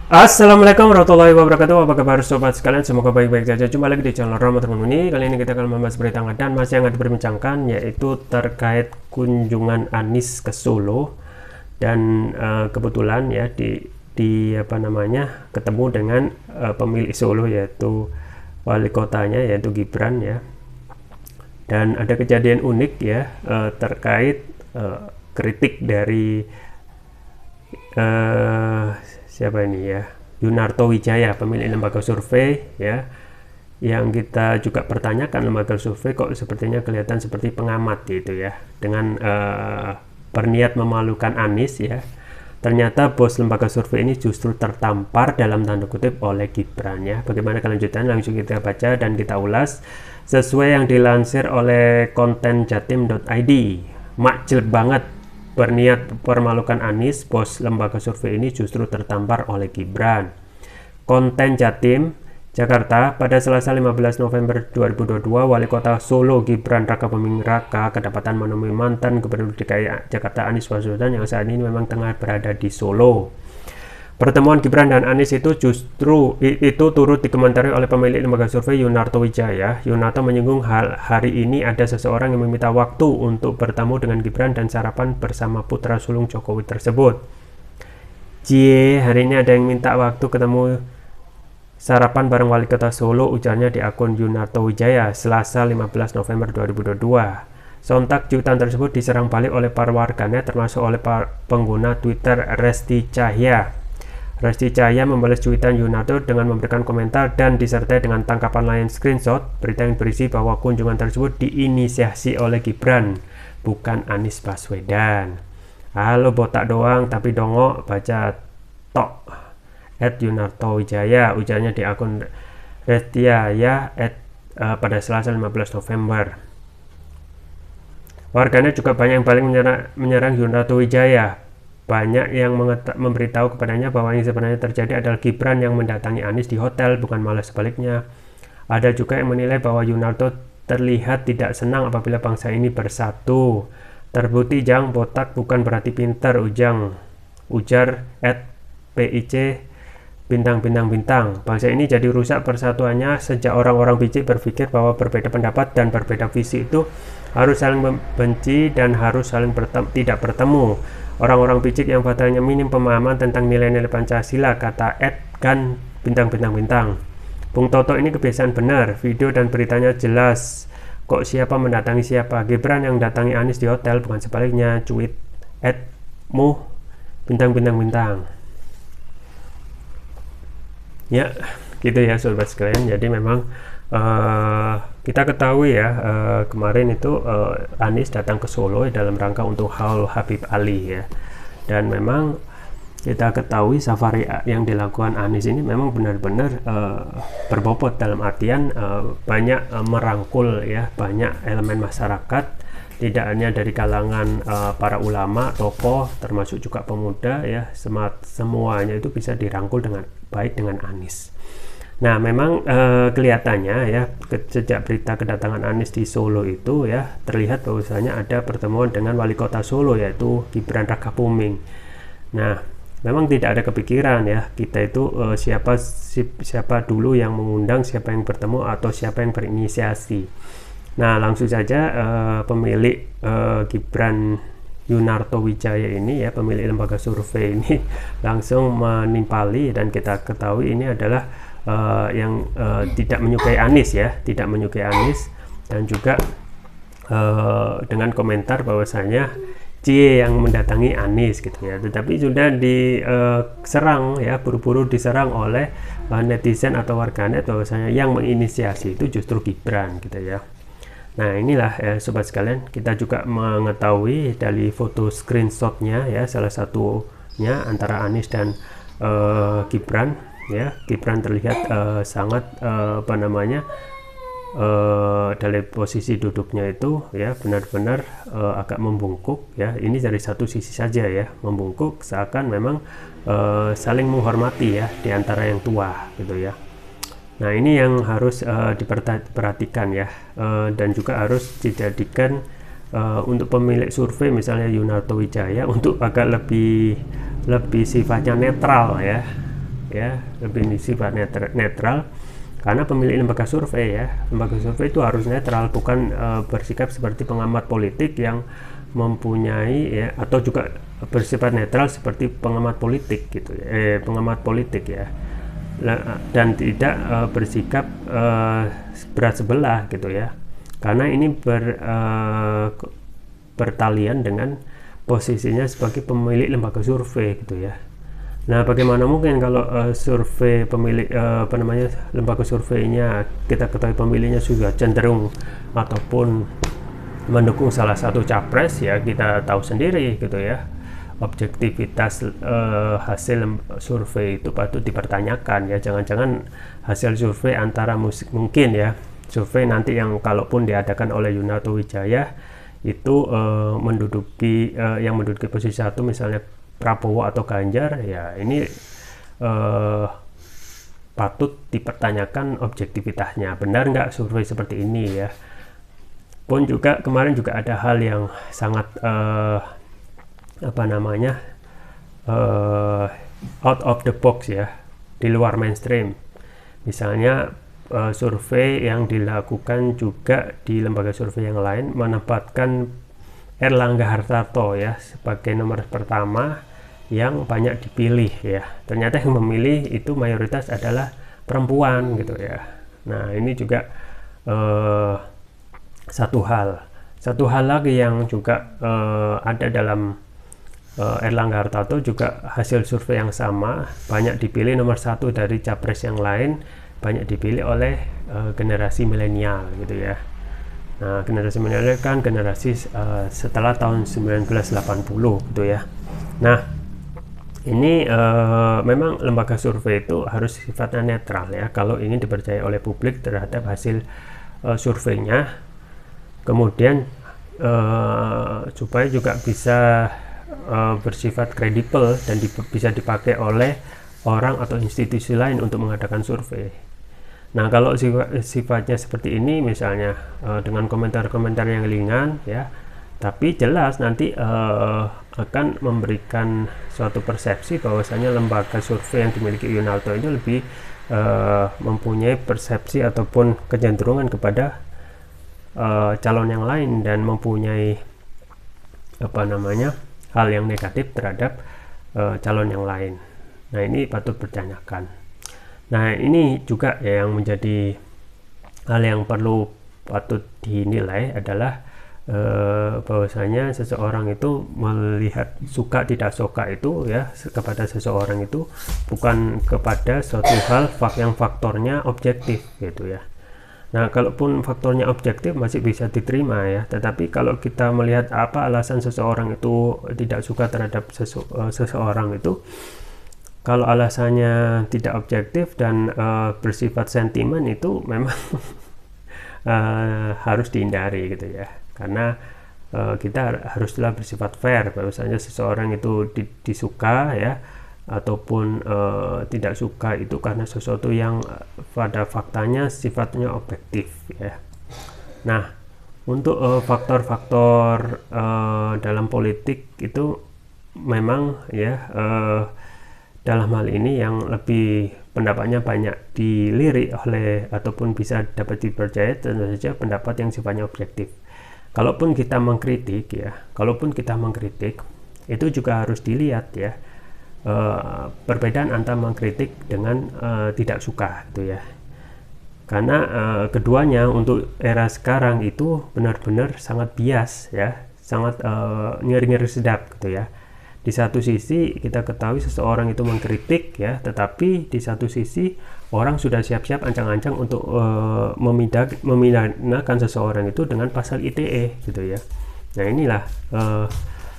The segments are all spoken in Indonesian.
Assalamualaikum warahmatullahi wabarakatuh. Apa kabar sobat sekalian? Semoga baik-baik saja. Jumpa lagi di channel Rama Termuni. Kali ini kita akan membahas berita hangat dan masih hangat diperbincangkan, yaitu terkait kunjungan Anies ke Solo. Dan kebetulan ya di apa namanya ketemu dengan pemilik Solo, yaitu wali kotanya, yaitu Gibran ya. Dan ada kejadian unik ya terkait kritik dari siapa ini ya, Yunarto Wijaya, pemilik lembaga survei ya, yang kita juga pertanyakan lembaga survei kok sepertinya kelihatan seperti pengamat gitu ya, dengan berniat memalukan Anies ya. Ternyata bos lembaga survei ini justru tertampar dalam tanda kutip oleh Gibran ya. Bagaimana kelanjutan, langsung kita baca dan kita ulas sesuai yang dilansir oleh kontenjatim.id. Makjil banget, berniat permalukan Anies, bos lembaga survei ini justru tertampar oleh Gibran. Konten Jatim, Jakarta, pada Selasa 15 November 2022, Wali Kota Solo Gibran Rakabuming Raka kedapatan menemui mantan Gubernur DKI Jakarta Anies Baswedan yang saat ini memang tengah berada di Solo. Pertemuan Gibran dan Anies itu turut dikomentari oleh pemilik lembaga survei Yunarto Wijaya. Yunarto menyinggung hari ini ada seseorang yang meminta waktu untuk bertemu dengan Gibran dan sarapan bersama putra sulung Jokowi tersebut. Hari ini ada yang minta waktu ketemu sarapan bareng wali kota Solo, ujarnya di akun Yunarto Wijaya Selasa 15 November 2022. Sontak cuitan tersebut diserang balik oleh para warganet, termasuk oleh pengguna Twitter Resti Cahya. Resti Cahya membalas cuitan Yunarto dengan memberikan komentar dan disertai dengan tangkapan lain screenshot berita yang berisi bahwa kunjungan tersebut diinisiasi oleh Gibran, bukan Anies Baswedan. Halo botak doang tapi dongok, baca tok @Yunarto Wijaya, ujarnya di akun Resti Cahya pada Selasa 15 November. Warganet juga banyak yang paling menyerang Yunarto Wijaya. Banyak yang memberitahu kepadanya bahwa yang sebenarnya terjadi adalah Gibran yang mendatangi Anies di hotel, bukan malah sebaliknya. Ada juga yang menilai bahwa Yunarto terlihat tidak senang apabila bangsa ini bersatu. Terbukti Jang, botak bukan berarti pintar, ujar @PIC bintang. Bangsa ini jadi rusak persatuannya sejak orang-orang picik berpikir bahwa berbeda pendapat dan berbeda visi itu harus saling membenci dan harus saling tidak bertemu. Orang-orang picik yang fatalnya minim pemahaman tentang nilai-nilai Pancasila, kata @kan bintang. Bung Toto ini kebiasaan benar, video dan beritanya jelas kok siapa mendatangi siapa. Gibran yang datangi Anies di hotel, bukan sebaliknya, cuit @mu bintang. Ya gitu ya sobat sekalian. Jadi memang kita ketahui ya, kemarin itu Anies datang ke Solo dalam rangka untuk haul Habib Ali ya, dan memang kita ketahui safari yang dilakukan Anies ini memang benar-benar berbobot, dalam artian banyak merangkul ya banyak elemen masyarakat, tidak hanya dari kalangan para ulama, tokoh, termasuk juga pemuda ya, semuanya itu bisa dirangkul dengan baik dengan Anies. Nah memang kelihatannya ya sejak berita kedatangan Anies di Solo itu ya terlihat bahwasanya ada pertemuan dengan wali kota Solo, yaitu Gibran Rakabuming. Nah memang tidak ada kepikiran ya kita itu siapa dulu yang mengundang, siapa yang bertemu, atau siapa yang berinisiasi. Nah langsung saja pemilik Gibran Yunarto Wijaya ini ya, pemilik lembaga survei ini langsung menimpali, dan kita ketahui ini adalah yang tidak menyukai Anies ya, dan juga dengan komentar bahwasanya yang mendatangi Anies gitu ya, tetapi sudah diserang ya, buru-buru diserang oleh netizen atau warganet bahwasanya yang menginisiasi itu justru Gibran gitu ya. Nah inilah sobat sekalian, kita juga mengetahui dari foto screenshotnya ya, salah satunya antara Anies dan Gibran ya. Gibran terlihat sangat dari posisi duduknya itu ya benar-benar agak membungkuk ya. Ini dari satu sisi saja ya, membungkuk seakan memang saling menghormati ya di antara yang tua gitu ya. Nah ini yang harus diperhatikan ya, dan juga harus dijadikan untuk pemilik survei misalnya Yunarto Wijaya untuk agak lebih sifatnya netral ya, ya, lebih sifat netral. Karena pemilih lembaga survei ya, lembaga survei itu harus netral, bukan bersikap seperti pengamat politik yang mempunyai ya, atau juga bersifat netral seperti pengamat politik gitu ya, pengamat politik ya, dan tidak bersikap berat sebelah gitu ya, karena ini bertalian dengan posisinya sebagai pemilik lembaga survei gitu ya. Nah, bagaimana mungkin kalau survei pemilik lembaga surveinya kita ketahui pemilihnya juga cenderung ataupun mendukung salah satu capres ya, kita tahu sendiri gitu ya, objektivitas hasil survei itu patut dipertanyakan ya. Jangan-jangan hasil survei antara mungkin ya, survei nanti yang kalaupun diadakan oleh Yunarto Wijaya itu menduduki yang menduduki posisi 1 misalnya Prabowo atau Ganjar ya, ini patut dipertanyakan objektivitasnya, benar nggak survei seperti ini ya. Pun juga kemarin juga ada hal yang sangat out of the box ya, di luar mainstream. Misalnya survei yang dilakukan juga di lembaga survei yang lain menempatkan Erlangga Hartarto ya sebagai nomor pertama yang banyak dipilih ya. Ternyata yang memilih itu mayoritas adalah perempuan gitu ya. Nah, ini juga satu hal lagi yang juga ada dalam Erlangga Hartarto, juga hasil survei yang sama, banyak dipilih nomor 1 dari capres yang lain, banyak dipilih oleh generasi milenial gitu ya. Nah, generasi milenial kan generasi setelah tahun 1980 gitu ya. Nah, ini memang lembaga survei itu harus sifatnya netral ya, kalau ingin dipercaya oleh publik terhadap hasil surveinya. Kemudian supaya juga bisa bersifat kredibel dan bisa dipakai oleh orang atau institusi lain untuk mengadakan survei. Nah, kalau sifatnya seperti ini misalnya dengan komentar-komentar yang ringan ya, tapi jelas nanti akan memberikan suatu persepsi bahwasanya lembaga survei yang dimiliki Yunarto itu lebih mempunyai persepsi ataupun kecenderungan kepada calon yang lain dan mempunyai hal yang negatif terhadap calon yang lain. Nah, ini patut dipertanyakan. Nah, ini juga ya yang menjadi hal yang patut dinilai adalah bahwasanya seseorang itu melihat suka tidak suka itu ya kepada seseorang itu bukan kepada suatu hal yang faktornya objektif gitu ya. Nah, kalaupun faktornya objektif masih bisa diterima ya, tetapi kalau kita melihat apa alasan seseorang itu tidak suka terhadap seseorang itu, kalau alasannya tidak objektif dan bersifat sentimen, itu memang harus dihindari gitu ya, karena kita haruslah bersifat fair, bahwasanya seseorang itu disuka ya ataupun tidak suka itu karena sesuatu yang pada faktanya sifatnya objektif ya. Nah, untuk faktor-faktor dalam politik itu memang ya dalam hal ini yang lebih pendapatnya banyak dilirik oleh ataupun bisa dapat dipercaya tentu saja pendapat yang sifatnya objektif. Kalaupun kita mengkritik itu juga harus dilihat ya perbedaan antara mengkritik dengan tidak suka gitu ya. Karena keduanya untuk era sekarang itu benar-benar sangat bias ya, sangat ngeri-ngeri sedap gitu ya. Di satu sisi kita ketahui seseorang itu mengkritik ya, tetapi di satu sisi orang sudah siap-siap ancang-ancang untuk memidanakan seseorang itu dengan pasal ITE gitu ya. Nah, inilah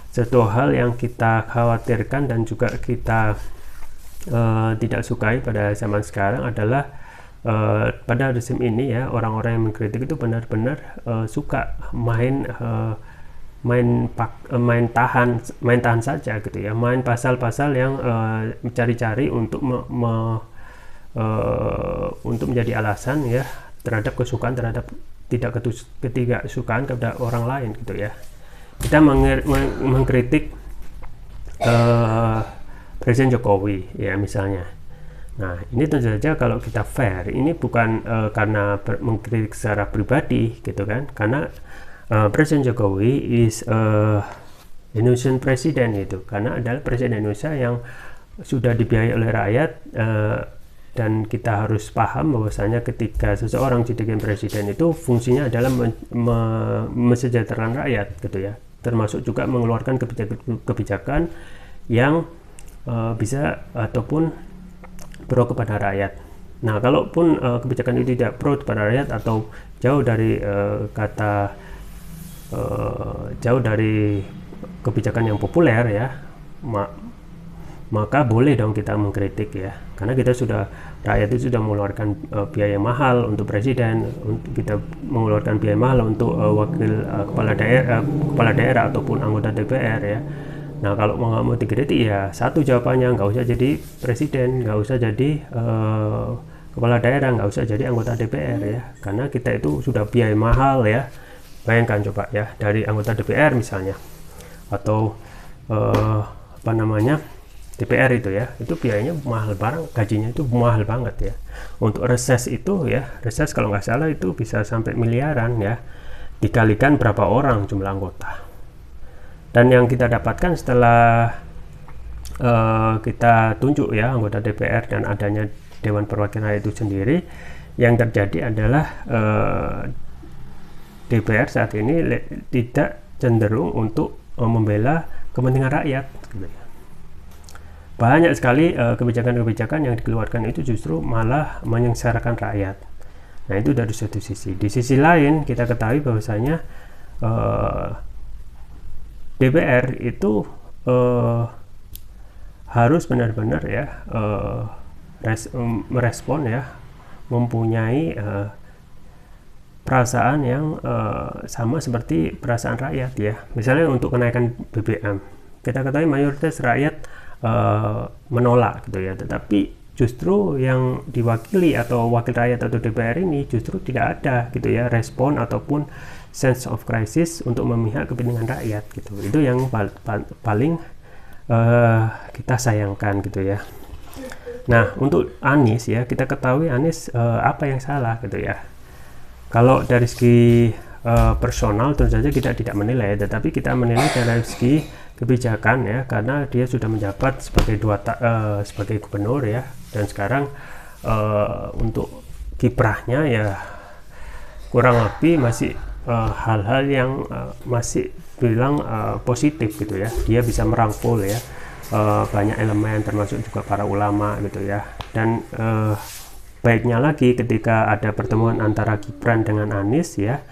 satu hal yang kita khawatirkan dan juga kita tidak sukai pada zaman sekarang adalah pada rezim ini ya, orang-orang yang mengkritik itu benar-benar suka main tahan saja gitu ya, main pasal-pasal yang mencari-cari untuk untuk menjadi alasan ya terhadap kesukaan terhadap ketidaksukaan kepada orang lain gitu ya. Kita mengkritik Presiden Jokowi ya misalnya, Nah, ini tentu saja kalau kita fair, ini bukan karena mengkritik secara pribadi gitu kan, karena Presiden Jokowi is Indonesian President gitu, karena adalah Presiden Indonesia yang sudah dibiayai oleh rakyat, dan kita harus paham bahwasanya ketika seseorang dijadikan presiden itu fungsinya adalah mesejahterakan rakyat gitu ya, termasuk juga mengeluarkan kebijakan yang bisa ataupun pro kepada rakyat. Nah, kalaupun kebijakan itu tidak pro kepada rakyat atau jauh dari jauh dari kebijakan yang populer ya, maka boleh dong kita mengkritik ya, karena kita rakyat itu sudah mengeluarkan biaya mahal untuk presiden, kita mengeluarkan biaya mahal untuk wakil kepala daerah ataupun anggota DPR ya. Nah, kalau nggak mau dikritik ya satu jawabannya, nggak usah jadi presiden, nggak usah jadi kepala daerah, nggak usah jadi anggota DPR ya, karena kita itu sudah biaya mahal ya. Bayangkan coba ya, dari anggota DPR misalnya atau DPR itu ya, itu biayanya mahal banget, gajinya itu mahal banget ya. Untuk reses itu ya, reses kalau nggak salah itu bisa sampai miliaran ya, dikalikan berapa orang jumlah anggota. Dan yang kita dapatkan setelah kita tunjuk ya anggota DPR dan adanya Dewan Perwakilan Rakyat itu sendiri, yang terjadi adalah DPR saat ini tidak cenderung untuk membela kepentingan rakyat gitu ya. Banyak sekali kebijakan-kebijakan yang dikeluarkan itu justru malah menyengsarakan rakyat. Nah, itu dari satu sisi. Di sisi lain kita ketahui bahwasanya DPR itu harus benar-benar ya merespon ya, mempunyai perasaan yang sama seperti perasaan rakyat ya. Misalnya untuk kenaikan BBM, kita ketahui mayoritas rakyat menolak gitu ya, tetapi justru yang diwakili atau wakil rakyat atau DPR ini justru tidak ada gitu ya respon ataupun sense of crisis untuk memihak kepentingan rakyat gitu. Itu yang paling kita sayangkan gitu ya. Nah, untuk Anies ya, kita ketahui Anies apa yang salah gitu ya. Kalau dari segi personal tentu saja kita tidak menilai, tetapi kita menilai dari segi kebijakan ya, karena dia sudah menjabat sebagai sebagai gubernur ya, dan sekarang untuk kiprahnya ya kurang lebih masih hal-hal yang masih bilang positif gitu ya. Dia bisa merangkul ya banyak elemen termasuk juga para ulama gitu ya, dan baiknya lagi ketika ada pertemuan antara Gibran dengan Anies ya,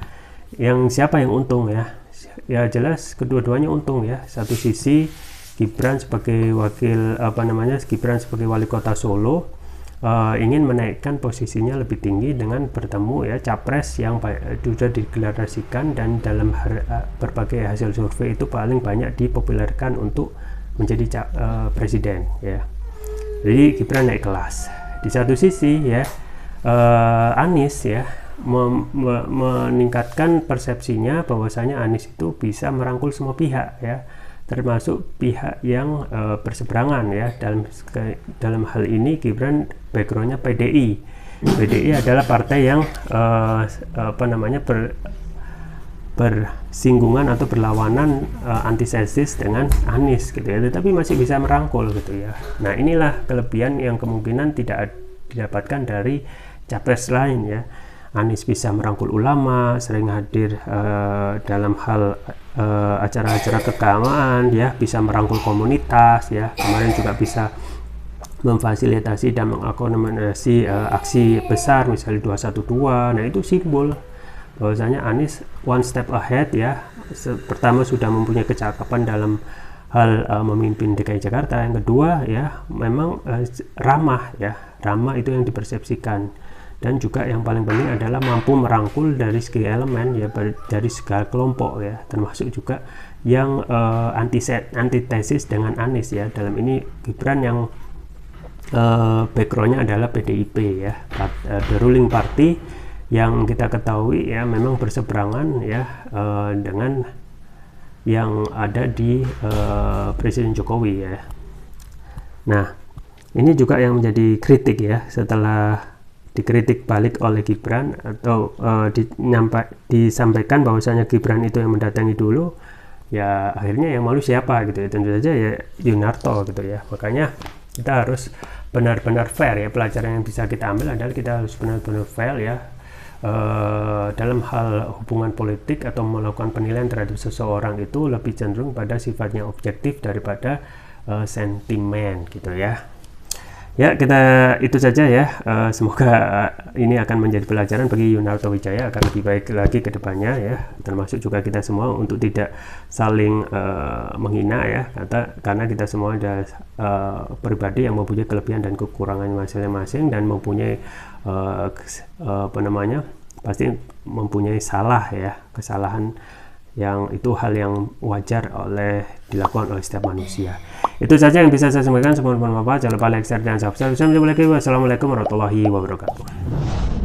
yang siapa yang untung ya? Ya jelas kedua-duanya untung ya. Satu sisi Gibran sebagai Gibran sebagai wali kota Solo ingin menaikkan posisinya lebih tinggi dengan bertemu ya capres yang sudah dideklarasikan dan dalam berbagai hasil survei itu paling banyak dipopulerkan untuk menjadi presiden ya. Jadi Gibran naik kelas. Di satu sisi ya Anies ya meningkatkan persepsinya bahwasanya Anies itu bisa merangkul semua pihak ya, termasuk pihak yang berseberangan ya. Dalam hal ini Gibran backgroundnya PDI. PDI adalah partai yang bersinggungan atau berlawanan antitesis dengan Anies gitu ya, tetapi masih bisa merangkul gitu ya. Nah, inilah kelebihan yang kemungkinan tidak didapatkan dari capres lain ya. Anies bisa merangkul ulama, sering hadir dalam hal acara-acara keagamaan ya, bisa merangkul komunitas ya, kemarin juga bisa memfasilitasi dan mengakomodasi aksi besar misalnya 212. Nah, itu simbol bahwasanya Anies one step ahead ya. Pertama sudah mempunyai kecakapan dalam hal memimpin DKI Jakarta, yang kedua ya memang ramah ya, ramah itu yang dipersepsikan, dan juga yang paling penting adalah mampu merangkul dari segi elemen ya, dari segala kelompok ya, termasuk juga yang antitesis dengan Anies ya. Dalam ini Gibran yang backgroundnya adalah PDIP ya, the ruling party yang kita ketahui ya memang berseberangan ya dengan yang ada di Presiden Jokowi ya. Nah, Ini juga yang menjadi kritik ya, setelah dikritik balik oleh Gibran atau disampaikan bahwasanya Gibran itu yang mendatangi dulu, ya akhirnya yang malu siapa gitu ya, tentu saja ya Yunarto gitu ya. Makanya kita harus benar-benar fair ya, pelajaran yang bisa kita ambil adalah kita harus benar-benar fair ya dalam hal hubungan politik atau melakukan penilaian terhadap seseorang itu lebih cenderung pada sifatnya objektif daripada sentimen gitu ya. Ya, kita itu saja ya. Semoga ini akan menjadi pelajaran bagi Yunarto Wijaya agar lebih baik lagi ke depannya ya. Termasuk juga kita semua untuk tidak saling menghina ya. Karena kita semua ada pribadi yang mempunyai kelebihan dan kekurangan masing-masing dan mempunyai pasti mempunyai kesalahan yang itu hal yang wajar dilakukan oleh setiap manusia. Itu saja yang bisa saya sampaikan. Semoga bermanfaat. Jangan lupa like, share, dan subscribe. Wassalamualaikum warahmatullahi wabarakatuh.